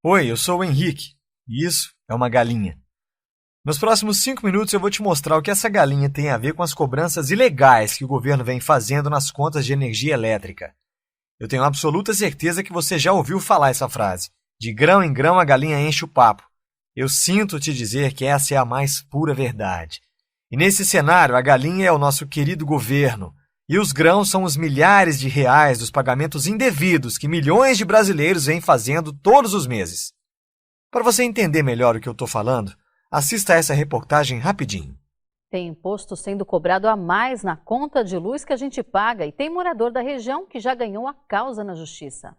Oi, eu sou o Henrique. E isso é uma galinha. Nos próximos 5 minutos eu vou te mostrar o que essa galinha tem a ver com as cobranças ilegais que o governo vem fazendo nas contas de energia elétrica. Eu tenho absoluta certeza que você já ouviu falar essa frase. De grão em grão a galinha enche o papo. Eu sinto te dizer que essa é a mais pura verdade. E nesse cenário, a galinha é o nosso querido governo. E os grãos são os milhares de reais dos pagamentos indevidos que milhões de brasileiros vêm fazendo todos os meses. Para você entender melhor o que eu estou falando, assista a essa reportagem rapidinho. Tem imposto sendo cobrado a mais na conta de luz que a gente paga e tem morador da região que já ganhou a causa na justiça.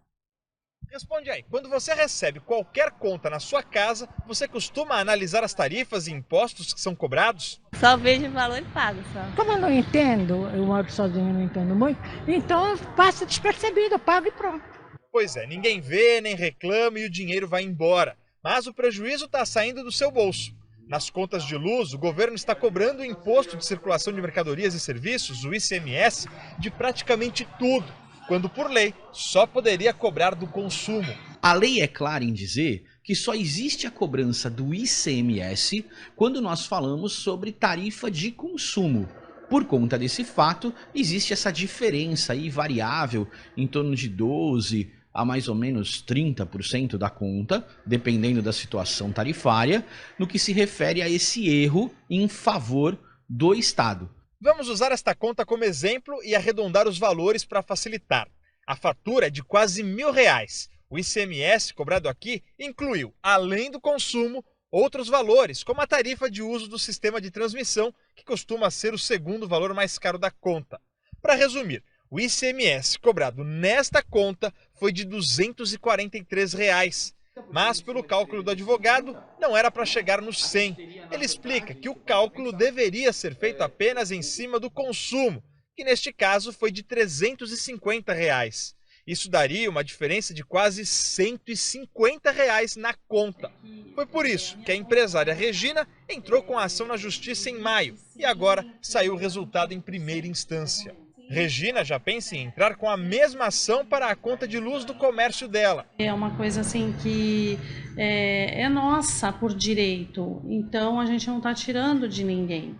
Responde aí, quando você recebe qualquer conta na sua casa, você costuma analisar as tarifas e impostos que são cobrados? Só vejo o valor e pago só. Como eu não entendo, eu moro sozinha, não entendo muito, então passa despercebido, eu pago e pronto. Pois é, ninguém vê, nem reclama e o dinheiro vai embora. Mas o prejuízo está saindo do seu bolso. Nas contas de luz, o governo está cobrando o imposto de circulação de mercadorias e serviços, o ICMS, de praticamente tudo, quando por lei só poderia cobrar do consumo. A lei é clara em dizer que só existe a cobrança do ICMS quando nós falamos sobre tarifa de consumo. Por conta desse fato, existe essa diferença aí variável em torno de 12% a mais ou menos 30% da conta, dependendo da situação tarifária, no que se refere a esse erro em favor do Estado. Vamos usar esta conta como exemplo e arredondar os valores para facilitar. A fatura é de quase R$1.000. O ICMS cobrado aqui incluiu, além do consumo, outros valores, como a tarifa de uso do sistema de transmissão, que costuma ser o segundo valor mais caro da conta. Para resumir, o ICMS cobrado nesta conta foi de R$243. Mas, pelo cálculo do advogado, não era para chegar nos 100. Ele explica que o cálculo deveria ser feito apenas em cima do consumo, que neste caso foi de R$350. Isso daria uma diferença de quase R$150 na conta. Foi por isso que a empresária Regina entrou com a ação na justiça em maio e agora saiu o resultado em primeira instância. Regina já pensa em entrar com a mesma ação para a conta de luz do comércio dela. É uma coisa assim que é nossa por direito, então a gente não está tirando de ninguém.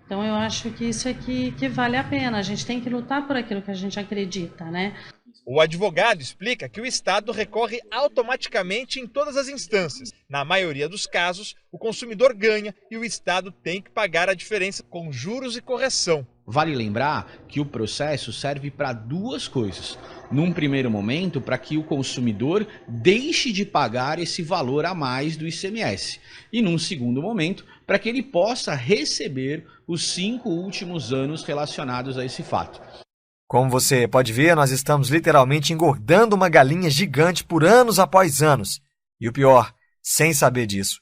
Então eu acho que isso é que vale a pena, a gente tem que lutar por aquilo que a gente acredita, né? O advogado explica que o Estado recorre automaticamente em todas as instâncias. Na maioria dos casos, o consumidor ganha e o Estado tem que pagar a diferença com juros e correção. Vale lembrar que o processo serve para duas coisas. Num primeiro momento, para que o consumidor deixe de pagar esse valor a mais do ICMS. E num segundo momento, para que ele possa receber os 5 últimos anos relacionados a esse fato. Como você pode ver, nós estamos literalmente engordando uma galinha gigante por anos após anos. E o pior, sem saber disso.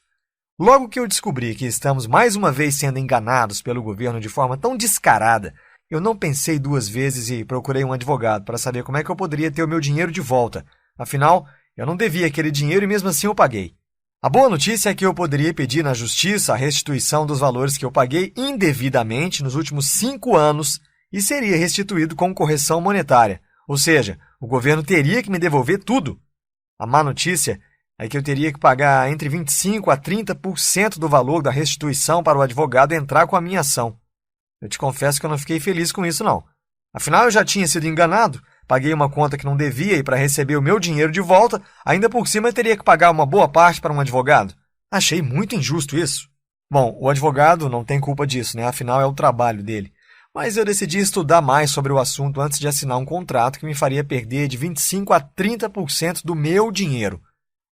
Logo que eu descobri que estamos mais uma vez sendo enganados pelo governo de forma tão descarada, eu não pensei 2 vezes e procurei um advogado para saber como é que eu poderia ter o meu dinheiro de volta. Afinal, eu não devia aquele dinheiro e mesmo assim eu paguei. A boa notícia é que eu poderia pedir na justiça a restituição dos valores que eu paguei indevidamente nos últimos 5 anos e seria restituído com correção monetária. Ou seja, o governo teria que me devolver tudo. A má notícia é que eu teria que pagar entre 25% a 30% do valor da restituição para o advogado entrar com a minha ação. Eu te confesso que eu não fiquei feliz com isso, não. Afinal, eu já tinha sido enganado, paguei uma conta que não devia e para receber o meu dinheiro de volta, ainda por cima eu teria que pagar uma boa parte para um advogado. Achei muito injusto isso. Bom, o advogado não tem culpa disso, né? Afinal, é o trabalho dele. Mas eu decidi estudar mais sobre o assunto antes de assinar um contrato que me faria perder de 25% a 30% do meu dinheiro.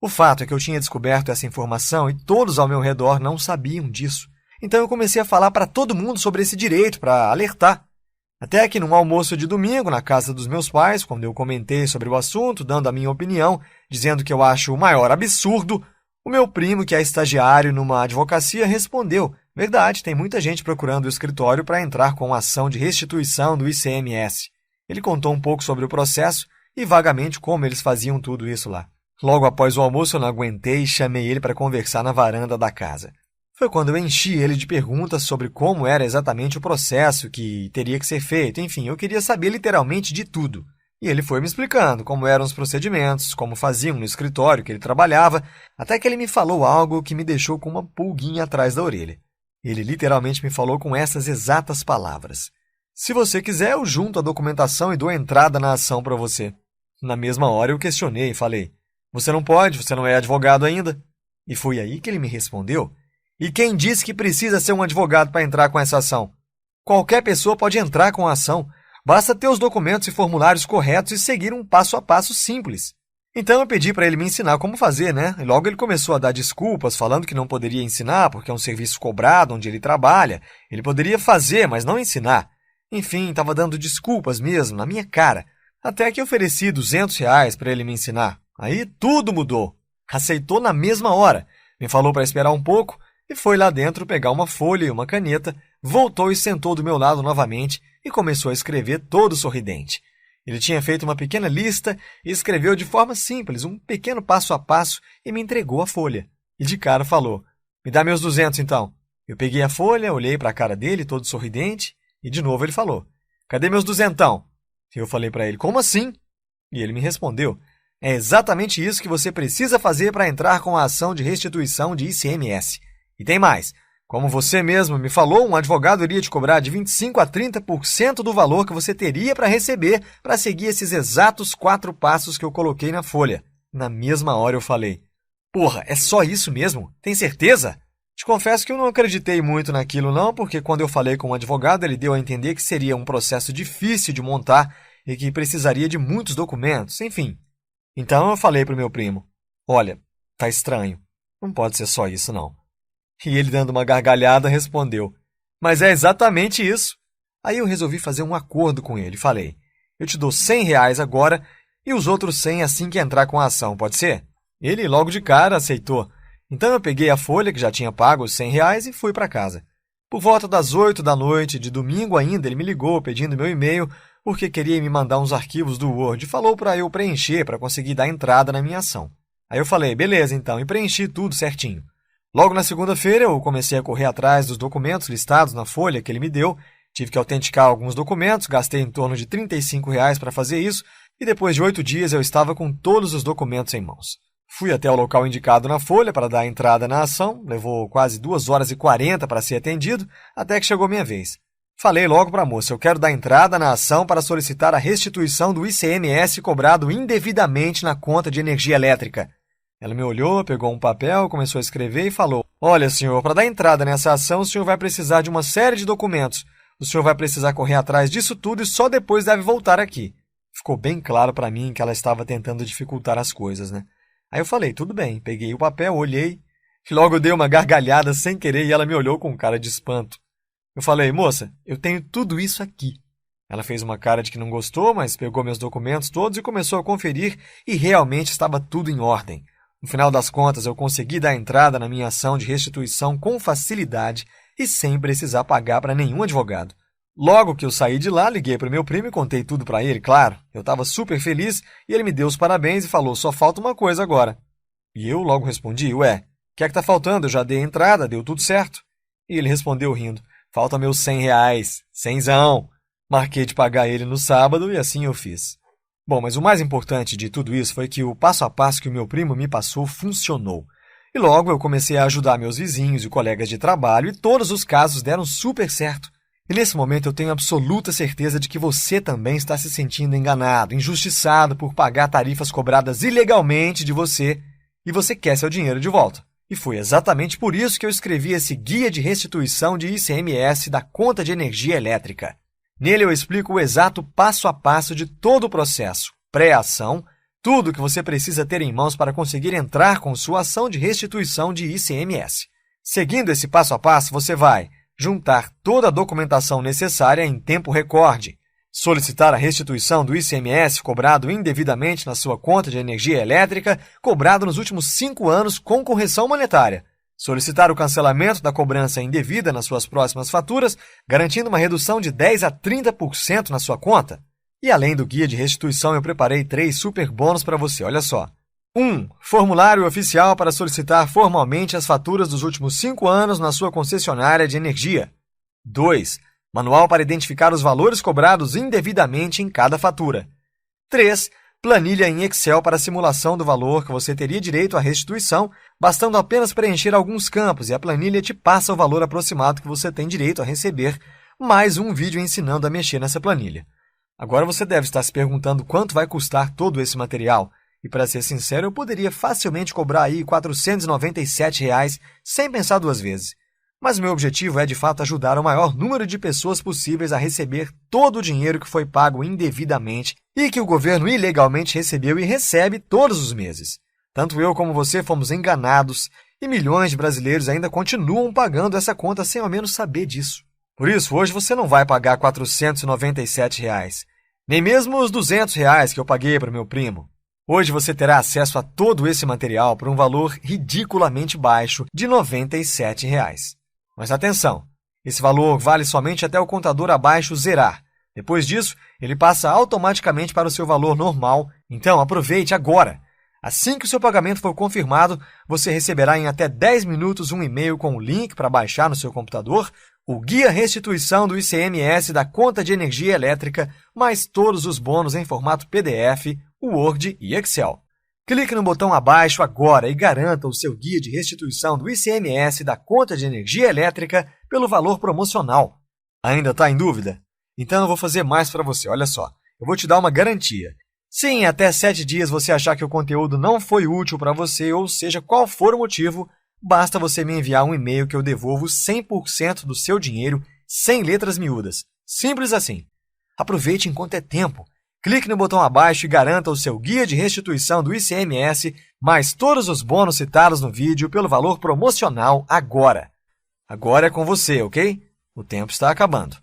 O fato é que eu tinha descoberto essa informação e todos ao meu redor não sabiam disso. Então eu comecei a falar para todo mundo sobre esse direito, para alertar. Até que num almoço de domingo, na casa dos meus pais, quando eu comentei sobre o assunto, dando a minha opinião, dizendo que eu acho o maior absurdo, o meu primo, que é estagiário numa advocacia, respondeu: verdade, tem muita gente procurando o escritório para entrar com ação de restituição do ICMS. Ele contou um pouco sobre o processo e vagamente como eles faziam tudo isso lá. Logo após o almoço eu não aguentei e chamei ele para conversar na varanda da casa. Foi quando eu enchi ele de perguntas sobre como era exatamente o processo que teria que ser feito. Enfim, eu queria saber literalmente de tudo. E ele foi me explicando como eram os procedimentos, como faziam no escritório que ele trabalhava, até que ele me falou algo que me deixou com uma pulguinha atrás da orelha. Ele literalmente me falou com essas exatas palavras: se você quiser, eu junto a documentação e dou entrada na ação para você. Na mesma hora eu questionei e falei: você não pode, você não é advogado ainda. E foi aí que ele me respondeu: e quem disse que precisa ser um advogado para entrar com essa ação? Qualquer pessoa pode entrar com a ação, basta ter os documentos e formulários corretos e seguir um passo a passo simples. Então eu pedi para ele me ensinar como fazer, né? E logo ele começou a dar desculpas, falando que não poderia ensinar porque é um serviço cobrado onde ele trabalha. Ele poderia fazer, mas não ensinar. Enfim, estava dando desculpas mesmo, na minha cara. Até que ofereci R$200 para ele me ensinar. Aí tudo mudou. Aceitou na mesma hora. Me falou para esperar um pouco e foi lá dentro pegar uma folha e uma caneta, voltou e sentou do meu lado novamente e começou a escrever todo sorridente. Ele tinha feito uma pequena lista e escreveu de forma simples, um pequeno passo a passo, e me entregou a folha. E de cara falou: me dá meus 200 então. Eu peguei a folha, olhei para a cara dele, todo sorridente, e de novo ele falou: cadê meus 200? Eu falei para ele: como assim? E ele me respondeu: é exatamente isso que você precisa fazer para entrar com a ação de restituição de ICMS. E tem mais. Como você mesmo me falou, um advogado iria te cobrar de 25% a 30% do valor que você teria para receber para seguir esses exatos 4 passos que eu coloquei na folha. Na mesma hora eu falei: porra, é só isso mesmo? Tem certeza? Te confesso que eu não acreditei muito naquilo não, porque quando eu falei com um advogado, ele deu a entender que seria um processo difícil de montar e que precisaria de muitos documentos, enfim. Então eu falei para o meu primo: olha, tá estranho, não pode ser só isso não. E ele, dando uma gargalhada, respondeu: mas é exatamente isso. Aí eu resolvi fazer um acordo com ele. Falei: eu te dou R$100 agora e os outros 100 assim que entrar com a ação, pode ser? Ele logo de cara aceitou. Então eu peguei a folha que já tinha pago os R$100 e fui para casa. Por volta das 8 da noite, de domingo ainda, ele me ligou pedindo meu e-mail porque queria me mandar uns arquivos do Word e falou para eu preencher para conseguir dar entrada na minha ação. Aí eu falei: beleza então, e preenchi tudo certinho. Logo na segunda-feira, eu comecei a correr atrás dos documentos listados na folha que ele me deu. Tive que autenticar alguns documentos, gastei em torno de R$35 para fazer isso, e depois de 8 dias eu estava com todos os documentos em mãos. Fui até o local indicado na folha para dar entrada na ação, levou quase 2h40 para ser atendido, até que chegou minha vez. Falei logo para a moça: eu quero dar entrada na ação para solicitar a restituição do ICMS cobrado indevidamente na conta de energia elétrica. Ela me olhou, pegou um papel, começou a escrever e falou: olha, senhor, para dar entrada nessa ação, o senhor vai precisar de uma série de documentos. O senhor vai precisar correr atrás disso tudo e só depois deve voltar aqui. Ficou bem claro para mim que ela estava tentando dificultar as coisas, né? Aí eu falei: tudo bem. Peguei o papel, olhei, e logo eu dei uma gargalhada sem querer e ela me olhou com cara de espanto. Eu falei: moça, eu tenho tudo isso aqui. Ela fez uma cara de que não gostou, mas pegou meus documentos todos e começou a conferir e realmente estava tudo em ordem. No final das contas, eu consegui dar entrada na minha ação de restituição com facilidade e sem precisar pagar para nenhum advogado. Logo que eu saí de lá, liguei para o meu primo e contei tudo para ele, claro. Eu estava super feliz e ele me deu os parabéns e falou: só falta uma coisa agora. E eu logo respondi: ué, o que é que tá faltando? Eu já dei a entrada, deu tudo certo. E ele respondeu rindo: falta meus R$100, cenzão. Marquei de pagar ele no sábado e assim eu fiz. Bom, mas o mais importante de tudo isso foi que o passo a passo que o meu primo me passou funcionou. E logo eu comecei a ajudar meus vizinhos e colegas de trabalho e todos os casos deram super certo. E nesse momento eu tenho absoluta certeza de que você também está se sentindo enganado, injustiçado por pagar tarifas cobradas ilegalmente de você e você quer seu dinheiro de volta. E foi exatamente por isso que eu escrevi esse guia de restituição de ICMS da conta de energia elétrica. Nele eu explico o exato passo a passo de todo o processo, pré-ação, tudo que você precisa ter em mãos para conseguir entrar com sua ação de restituição de ICMS. Seguindo esse passo a passo, você vai juntar toda a documentação necessária em tempo recorde, solicitar a restituição do ICMS cobrado indevidamente na sua conta de energia elétrica, cobrado nos últimos 5 anos com correção monetária, solicitar o cancelamento da cobrança indevida nas suas próximas faturas, garantindo uma redução de 10% a 30% na sua conta. E além do guia de restituição, eu preparei 3 super bônus para você, olha só. 1. Formulário oficial para solicitar formalmente as faturas dos últimos 5 anos na sua concessionária de energia. 2. Manual para identificar os valores cobrados indevidamente em cada fatura. 3. Planilha em Excel para simulação do valor que você teria direito à restituição, bastando apenas preencher alguns campos e a planilha te passa o valor aproximado que você tem direito a receber, mais um vídeo ensinando a mexer nessa planilha. Agora você deve estar se perguntando quanto vai custar todo esse material. E para ser sincero, eu poderia facilmente cobrar aí R$ 497 sem pensar duas vezes. Mas o meu objetivo é de fato ajudar o maior número de pessoas possíveis a receber todo o dinheiro que foi pago indevidamente e que o governo ilegalmente recebeu e recebe todos os meses. Tanto eu como você fomos enganados e milhões de brasileiros ainda continuam pagando essa conta sem ao menos saber disso. Por isso, hoje você não vai pagar R$ 497, nem mesmo os R$ 200 que eu paguei para o meu primo. Hoje você terá acesso a todo esse material por um valor ridiculamente baixo de R$ 97. Mas atenção, esse valor vale somente até o contador abaixo zerar. Depois disso, ele passa automaticamente para o seu valor normal, então aproveite agora! Assim que o seu pagamento for confirmado, você receberá em até 10 minutos um e-mail com o link para baixar no seu computador o Guia Restituição do ICMS da Conta de Energia Elétrica, mais todos os bônus em formato PDF, Word e Excel. Clique no botão abaixo agora e garanta o seu guia de restituição do ICMS da Conta de Energia Elétrica pelo valor promocional. Ainda está em dúvida? Então eu vou fazer mais para você, olha só. Eu vou te dar uma garantia. Se em até 7 dias você achar que o conteúdo não foi útil para você, ou seja, qual for o motivo, basta você me enviar um e-mail que eu devolvo 100% do seu dinheiro, sem letras miúdas. Simples assim. Aproveite enquanto é tempo. Clique no botão abaixo e garanta o seu guia de restituição do ICMS, mais todos os bônus citados no vídeo pelo valor promocional agora. Agora é com você, ok? O tempo está acabando.